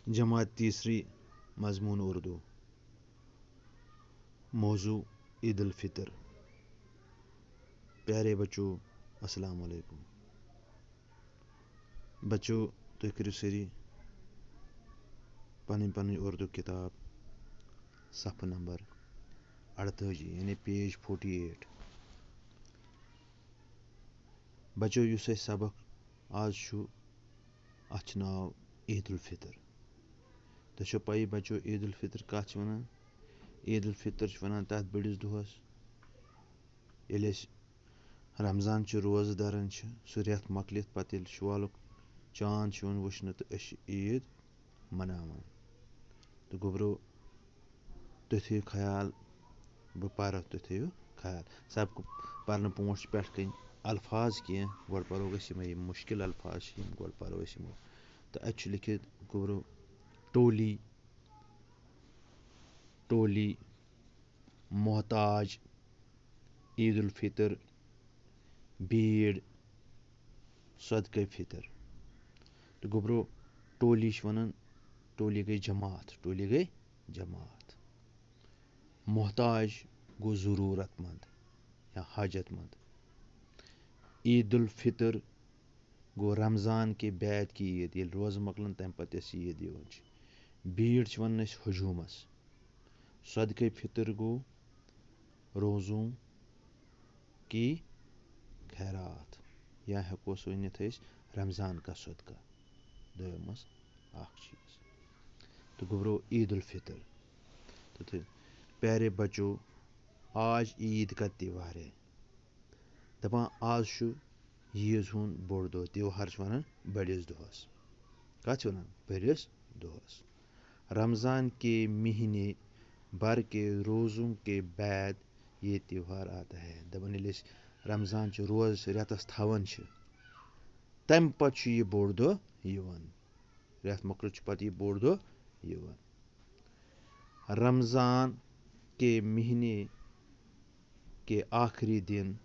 जमात तीसरी मजमून उर्दू मौजू ईदालफितर। प्यारे बच्चों अस्सलाम वालेकुम। बच्चों तुम करो सारी पन उर्दू किताब सफ़ नंबर 48 यानी पेज 48। बच्चों युस सबक आज अथ नाव ईदालफितर। तो पई बच्चों ईदालफितर कत वनान। ईदालफितर वनान तथ बड़िस दोहस ये रमजान रोज़ धरान सह रेत मकलित पे शवालुक चांद वुचन तो ईद मनावान। तो गोबरो तुम थो ख्याल बह पर तुम थो ख्याल सबको पर पोच पे कन अल्फाज कह गो परो मुश्किल अल्फाज गो परो। तो अ लिखित गोबरो टोली टोली मोहताज ईदालफितर भीड़ सदक़े फितर। तो गोबरो टोली वनान टोली गई जमात मोहताज गो ज़रूरतमंद या हाजतमंद। ईदालफितर गो रमज़ान के बाद की ईद ये रोज़ मकलन तम पे ईद दिवान। भीड़ वन हजूमस। सदक़े फितर गो रोज़ों की खैरात या हेकोस वनित रमज़ान का सदका दोमस चीज़। तो गोबरो ईदालफितर। तो प्यारे बच्चों आज ईद का त्यौहार है। दपान आज ईद हुन बोड़ दो त्यौहार वनान बड़िस दोहस कत वनान बड़िस दोहस। रमज़ान के महीने भर के रोज़ों के बाद ये त्यौहार आता है। दपान रमज़ान रोज़ रेतस थवन तम पे यह बोड़ दो रेत मकल पे यह बोड़ दो। रमज़ान के महीने के आखिरी दिन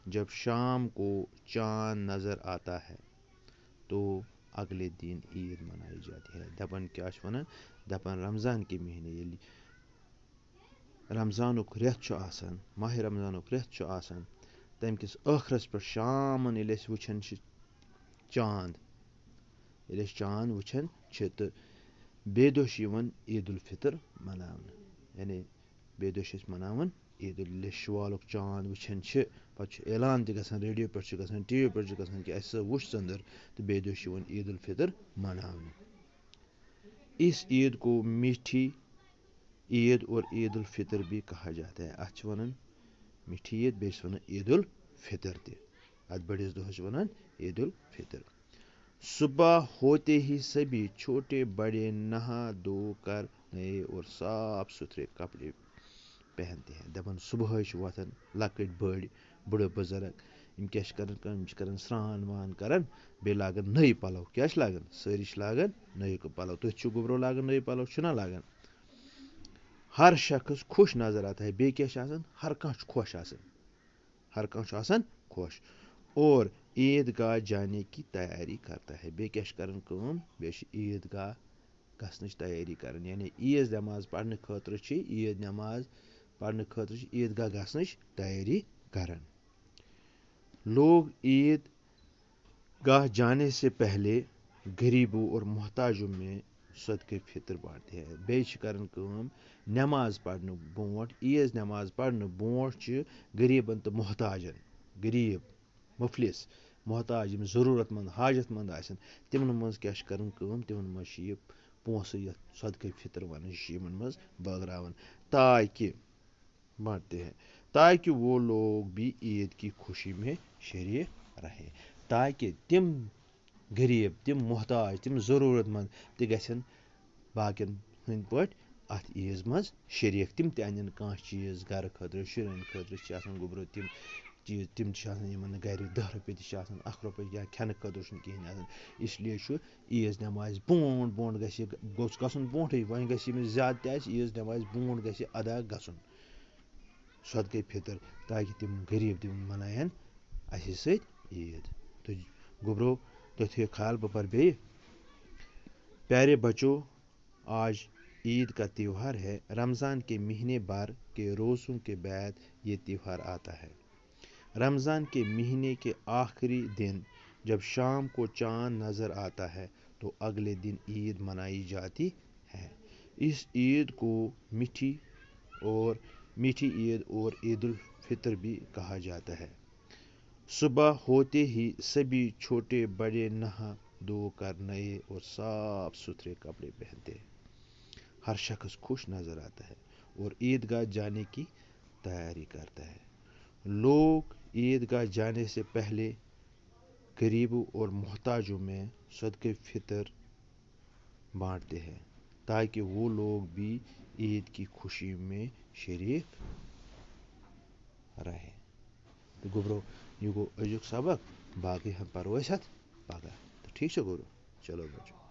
जब शाम को चांद नज़र आता है तो अगले दिन ईद मनाई जाती है। दपन क्या वन दपन रमज़ान के महीने रमज़ानुक रेत माह रमज़ानुक रेत तम किस आखरस पे शामन वुचन चांद वुचन तो बे दोह ईदालफितर मनावन यानी बे दोह मनावन ईद शवालुक चांद वुचन पे ऐलान रेडियो पे टीवी पे कि वुच चंदर तो बे दोह ईदालफितर मनावन। इस ईद को मीठी ईद और ईदालफितर भी कहा जाता है। अथ वनान मीठी ईद बेस वनान ईदालफितर अत बड़िस दोहस वनान ईदालफितर। सुबह होते ही सभी छोटे बड़े नहा धोकर नए और साफ सुथरे कपड़े पहनते हैं। दपन सुबह वथन लकट बड़ बुजुर्ग क्या कर स्नान वान कर बे लागन नई पलव क्या लागन सारी लागन नई पलव। तुम गोबरो लागन नई पलव छुना लागन। हर शख्स खुश नजर आता है बे क्या हर कह खुश और ईदगाह जाने की तैयारी करता है। बे क्या बे ईदगाह गसनच तैयारी कर यानी ईद नमाज पढ़ने खतर ईद नमाज पढ़ने खतर ईदगाह गसनच तैयारी कर। लोग ईद गाह जाने से पहले गरीबों और मोहताजों में सदक़े फितर बांटते हैं। बे नमाज पढ़ने बोट ईद नमाज पढ़ने बोट गरीबन तो मोहताजन गरीब मुफलिस मोहताज ज़रूरतमंद हाजतमंद तिमन मज क्या तिमन मज पोस सदक़े फितर वन मज बगरावन ताकि बांटते हैं ताकि वो लोग भी ईद की खुशी में शरीक रहे। ताकि तिम गरीब तिम मोहताज तिम ज़रूरतमंद गन बाकिन हंद पे अत ईद मज शरीक तिम अन कह चीज़ घर खतर शुरन खतर गोबरो तिम चीज़ तिम गर 10 रुपये ₹1 या खेन खतर कहें। इसलिए ईद नमाज बोट गसन बोटे वन ज्यादा ईद नमाज बोट ग अदा गसन सदक़े फितर ताकि तिम गरीब तिम मनायन ईद। तो गोबरो तुम थो ख्याल बह पर बे। प्यारे बच्चों آج عید کا تہوار ہے، رمضان کے مہینے بھر کے روزوں کے بعد یہ تہوار آتا ہے۔ رمضان کے مہینے کے آخری دن جب شام کو چاند نظر آتا ہے تو اگلے دن عید منائی جاتی ہے۔ اس عید کو میٹھی عید اور عیدالفطر بھی کہا جاتا ہے۔ صبح ہوتے ہی سبھی چھوٹے بڑے نہا دھو کر نئے اور صاف ستھرے کپڑے پہنتے ہیں۔ ہر شخص خوش نظر آتا ہے اور عیدگاہ جانے کی تیاری کرتا ہے۔ لوگ عیدگاہ جانے سے پہلے غریبوں اور محتاجوں میں صدقہ فطر بانٹتے ہیں تاکہ وہ لوگ بھی عید کی خوشی میں شریک رہیں۔ تو گبرو یہ گو أزیُک سبق، باقی ہم پرو أسۍ اَتھ پگاہ۔ تو ٹھیک چھا گبرو؟ چلو بچو۔